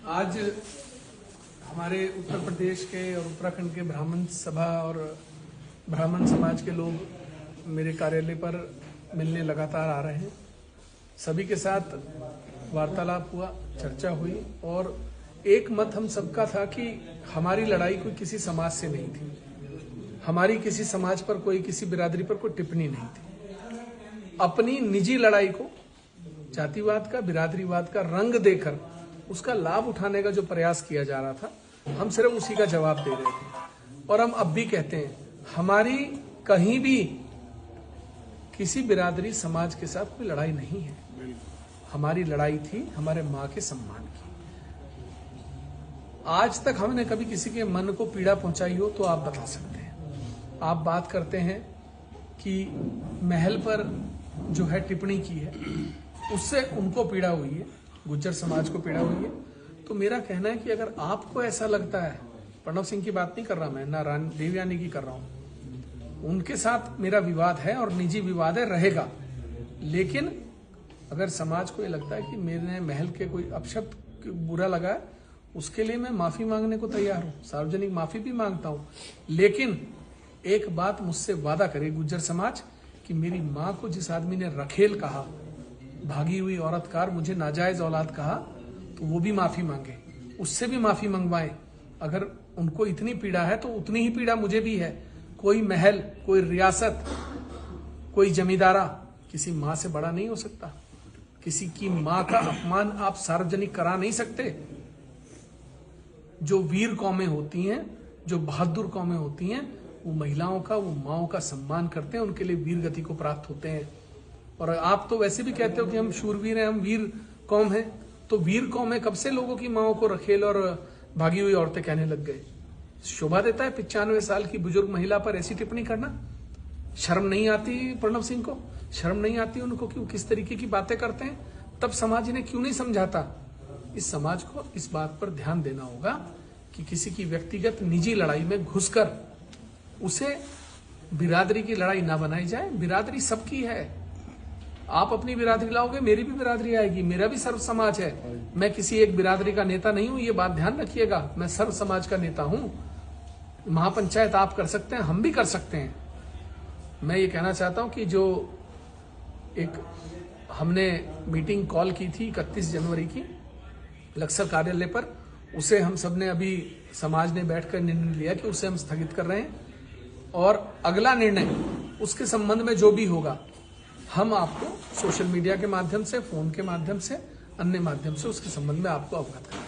आज हमारे उत्तर प्रदेश के और उत्तराखंड के ब्राह्मण सभा और ब्राह्मण समाज के लोग मेरे कार्यालय पर मिलने लगातार आ रहे हैं। सभी के साथ वार्तालाप हुआ, चर्चा हुई और एक मत हम सबका था कि हमारी लड़ाई कोई किसी समाज से नहीं थी, हमारी किसी समाज पर कोई, किसी बिरादरी पर कोई टिप्पणी नहीं थी। अपनी निजी लड़ाई को जातिवाद का, बिरादरीवाद का रंग देकर उसका लाभ उठाने का जो प्रयास किया जा रहा था, हम सिर्फ उसी का जवाब दे रहे थे। और हम अब भी कहते हैं, हमारी कहीं भी किसी बिरादरी समाज के साथ कोई लड़ाई नहीं है। हमारी लड़ाई थी हमारे माँ के सम्मान की। आज तक हमने कभी किसी के मन को पीड़ा पहुंचाई हो तो आप बता सकते हैं। आप बात करते हैं कि महल पर जो है टिप्पणी की है उससे उनको पीड़ा हुई है, गुज्जर समाज को पीड़ा हुई है। तो मेरा कहना है कि अगर आपको ऐसा लगता है, प्रणव सिंह की बात नहीं कर रहा मैं, ना देवयानी की कर रहा हूं, उनके साथ मेरा विवाद है और निजी विवाद है, रहेगा। लेकिन अगर समाज को ये लगता है कि मेरे महल के कोई अपशब्द बुरा लगा है, उसके लिए मैं माफी मांगने को तैयार हूं, सार्वजनिक माफी भी मांगता हूं। लेकिन एक बात मुझसे वादा करे गुज्जर समाज कि मेरी मां को जिस आदमी ने रखेल कहा, भागी हुई औरतकार, मुझे नाजायज औलाद कहा, तो वो भी माफी मांगे, उससे भी माफी मंगवाएं। अगर उनको इतनी पीड़ा है तो उतनी ही पीड़ा मुझे भी है। कोई महल, कोई रियासत, कोई जमींदारा किसी मां से बड़ा नहीं हो सकता। किसी की मां का अपमान आप सार्वजनिक करा नहीं सकते। जो वीर कौमें होती हैं, जो बहादुर कौमें होती हैं, वो महिलाओं का, वो माओं का सम्मान करते हैं, उनके लिए वीर गति को प्राप्त होते हैं। और आप तो वैसे भी कहते हो कि हम शूरवीर हैं, हम वीर कौम हैं। तो वीर कौम है, कब से लोगों की माओं को रखेल और भागी हुई औरतें कहने लग गए? शोभा देता है 95 साल की बुजुर्ग महिला पर ऐसी टिप्पणी करना? शर्म नहीं आती प्रणव सिंह को? शर्म नहीं आती उनको कि वो किस तरीके की बातें करते हैं? तब समाज इन्हें क्यों नहीं समझाता? इस समाज को इस बात पर ध्यान देना होगा कि किसी की व्यक्तिगत निजी लड़ाई में घुसकर उसे बिरादरी की लड़ाई ना बनाई जाए। बिरादरी सबकी है। आप अपनी बिरादरी लाओगे, मेरी भी बिरादरी आएगी, मेरा भी सर्व समाज है। मैं किसी एक बिरादरी का नेता नहीं हूं, ये बात ध्यान रखिएगा। मैं सर्व समाज का नेता हूं। महापंचायत आप कर सकते हैं, हम भी कर सकते हैं। मैं ये कहना चाहता हूं कि जो एक हमने मीटिंग कॉल की थी 31 जनवरी की लक्सर कार्यालय पर, उसे हम सबने अभी समाज ने बैठकर निर्णय लिया कि उसे हम स्थगित कर रहे हैं। और अगला निर्णय उसके संबंध में जो भी होगा, हम आपको सोशल मीडिया के माध्यम से, फोन के माध्यम से, अन्य माध्यम से उसके संबंध में आपको अवगत करेंगे।